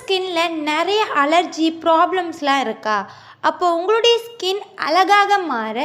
ஸ்கின்ல நிறைய அலர்ஜி ப்ராப்ளம்ஸ்லாம் இருக்கா? அப்போ உங்களுடைய ஸ்கின் அழகாக மாற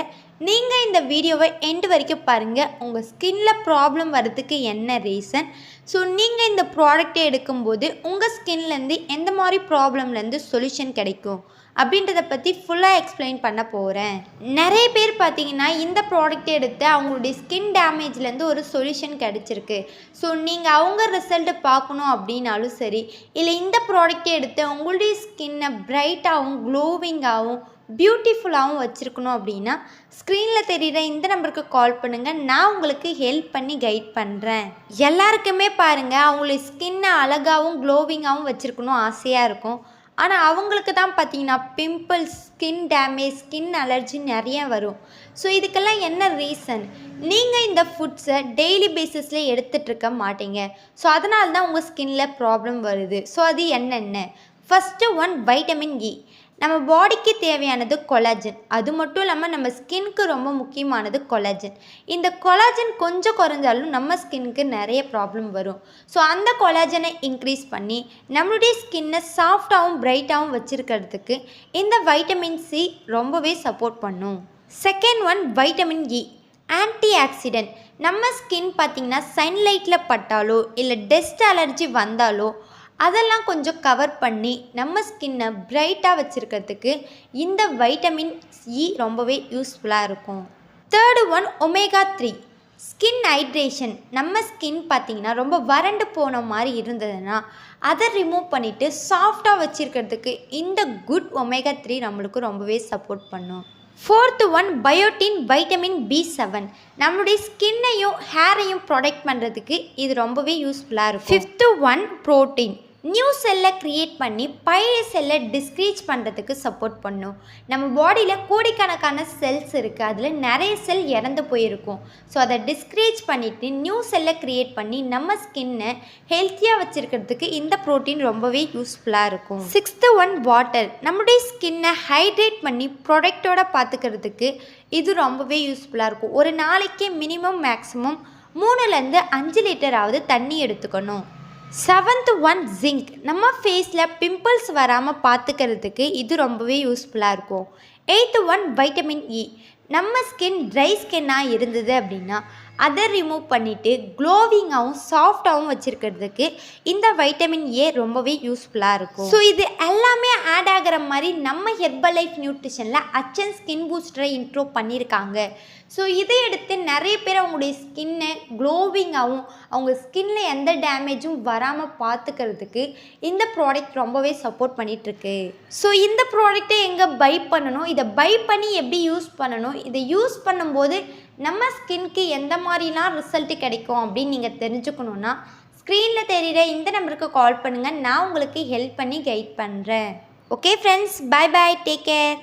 நீங்கள் இந்த வீடியோவை எண்டு வரைக்கும் பாருங்கள். உங்கள் ஸ்கின்ல ப்ராப்ளம் வர்றதுக்கு என்ன ரீசன், ஸோ நீங்கள் இந்த ப்ராடக்ட்டை எடுக்கும்போது உங்கள் ஸ்கின்லேருந்து எந்த மாதிரி ப்ராப்ளம்லேருந்து சொல்யூஷன் கிடைக்கும் அப்படின்றத பற்றி ஃபுல்லாக எக்ஸ்பிளைன் பண்ண போகிறேன். நிறைய பேர் பார்த்தீங்கன்னா இந்த ப்ராடக்ட் எடுத்து அவங்களுடைய ஸ்கின் டேமேஜ்லேருந்து ஒரு சொல்யூஷன் கிடச்சிருக்கு. ஸோ நீங்கள் அவங்க ரிசல்ட்டை பார்க்கணும் அப்படின்னாலும் சரி, இல்லை இந்த ப்ராடக்ட்டை எடுத்து உங்களுடைய ஸ்கின்னை பிரைட்டாகவும் க்ளோவிங்காகவும் பியூட்டிஃபுல்லாகவும் வச்சுருக்கணும் அப்படின்னா ஸ்க்ரீனில் தெரிகிற இந்த நம்பருக்கு கால் பண்ணுங்கள். நான் உங்களுக்கு ஹெல்ப் பண்ணி கைட் பண்ணுறேன். எல்லாருக்குமே பாருங்கள், அவங்களுடைய ஸ்கின்னை அழகாகவும் க்ளோவிங்காகவும் வச்சுருக்கணும் ஆசையாக இருக்கும். ஆனால் அவங்களுக்கு தான் பார்த்தீங்கன்னா pimples, skin damage, skin allergy நிறைய வரும். ஸோ இதுக்கெல்லாம் என்ன ரீசன்? நீங்கள் இந்த ஃபுட்ஸை டெய்லி பேசிஸில் எடுத்துகிட்ருக்க மாட்டீங்க. ஸோ அதனால தான் உங்கள் ஸ்கின்ல ப்ராப்ளம் வருது. ஸோ அது என்னென்ன? First one, vitamin E. நம்ம பாடிக்கு தேவையானது கொலாஜன். அது மட்டும் இல்லாமல் நம்ம ஸ்கின்க்கு ரொம்ப முக்கியமானது கொலாஜன். இந்த கொலாஜன் கொஞ்சம் குறைஞ்சாலும் நம்ம ஸ்கின்க்கு நிறைய ப்ராப்ளம் வரும். ஸோ அந்த கொலாஜனை இன்க்ரீஸ் பண்ணி நம்மளுடைய ஸ்கின்னை சாஃப்டாகவும் பிரைட்டாகவும் வச்சுருக்கிறதுக்கு இந்த வைட்டமின் சி ரொம்பவே சப்போர்ட் பண்ணும். Second one, vitamin E anti accident. நம்ம ஸ்கின் பார்த்திங்கன்னா சன்லைட்டில் பட்டாலோ இல்லை டஸ்ட் அலர்ஜி வந்தாலோ அதெல்லாம் கொஞ்சம் கவர் பண்ணி நம்ம ஸ்கின்னை பிரைட்டாக வச்சுருக்கிறதுக்கு இந்த வைட்டமின் இ ரொம்பவே யூஸ்ஃபுல்லாக இருக்கும். Third one, omega 3 skin hydration. நம்ம ஸ்கின் பார்த்திங்கன்னா ரொம்ப வறண்டு போன மாதிரி இருந்ததுன்னா அதை ரிமூவ் பண்ணிவிட்டு சாஃப்டாக வச்சுருக்கிறதுக்கு இந்த குட் ஒமேகா 3 நம்மளுக்கு ரொம்பவே சப்போர்ட் பண்ணும். Fourth one, biotin vitamin B7. நம்மளுடைய ஸ்கின்னையும் ஹேரையும் ப்ரொடெக்ட் பண்ணுறதுக்கு இது ரொம்பவே யூஸ்ஃபுல்லாக இருக்கும். Fifth one, protein. நியூ செல்லை க்ரியேட் பண்ணி பழைய செல்லை டிஸ்க்ரீச் பண்ணுறதுக்கு சப்போர்ட் பண்ணும். நம்ம பாடியில் கோடிக்கணக்கான செல்ஸ் இருக்குது, அதில் நிறைய செல் இறந்து போயிருக்கும். ஸோ அதை டிஸ்க்ரீச் பண்ணிவிட்டு நியூ செல்லை க்ரியேட் பண்ணி நம்ம ஸ்கின்னை ஹெல்த்தியாக வச்சுருக்கிறதுக்கு இந்த ப்ரோட்டீன் ரொம்பவே யூஸ்ஃபுல்லாக இருக்கும். Sixth one, water. நம்மளுடைய ஸ்கின்னை ஹைட்ரேட் பண்ணி ப்ராடக்டோட பார்த்துக்கிறதுக்கு இது ரொம்பவே யூஸ்ஃபுல்லாக இருக்கும். ஒரு நாளைக்கு மினிமம் மேக்ஸிமம் 3லேருந்து 5 லிட்டராவது தண்ணி எடுத்துக்கணும். Seventh one, zinc. நம்ம ஃபேஸில் பிம்பிள்ஸ் வராமல் பார்த்துக்கிறதுக்கு இது ரொம்பவே யூஸ்ஃபுல்லாக இருக்கும். Eighth one, vitamin E. நம்ம ஸ்கின் ட்ரை ஸ்கின்னாக இருந்தது அப்படின்னா அதை ரிமூவ் பண்ணிவிட்டு க்ளோவிங்காகவும் சாஃப்டாகவும் வச்சுருக்கிறதுக்கு இந்த வைட்டமின் ஏ ரொம்பவே யூஸ்ஃபுல்லாக இருக்கும். ஸோ இது எல்லாமே ஆட் ஆகிற மாதிரி நம்ம ஹெர்பல் லைஃப் நியூட்ரிஷனில் அச்சன் ஸ்கின் பூஸ்டரை இன்ட்ரோ பண்ணியிருக்காங்க. ஸோ இதை எடுத்து நிறைய பேர் அவங்களுடைய ஸ்கின்னை க்ளோவிங்காகவும் அவங்க ஸ்கின்ல எந்த டேமேஜும் வராமல் பார்த்துக்கிறதுக்கு இந்த ப்ராடக்ட் ரொம்பவே சப்போர்ட் பண்ணிகிட்ருக்கு. ஸோ இந்த ப்ராடக்ட்டை எங்கே பை பண்ணணும், இதை பை பண்ணி எப்படி யூஸ் பண்ணணும், இதை யூஸ் பண்ணும்போது நம்ம ஸ்கின்க்கு எந்த மாதிரிலாம் ரிசல்ட்டு கிடைக்கும் அப்படின்னு நீங்கள் தெரிஞ்சுக்கணுன்னா ஸ்க்ரீனில் தெரிகிற இந்த நம்பருக்கு கால் பண்ணுங்கள். நான் உங்களுக்கு ஹெல்ப் பண்ணி கைட் பண்ணுறேன். Okay friends, bye bye, take care.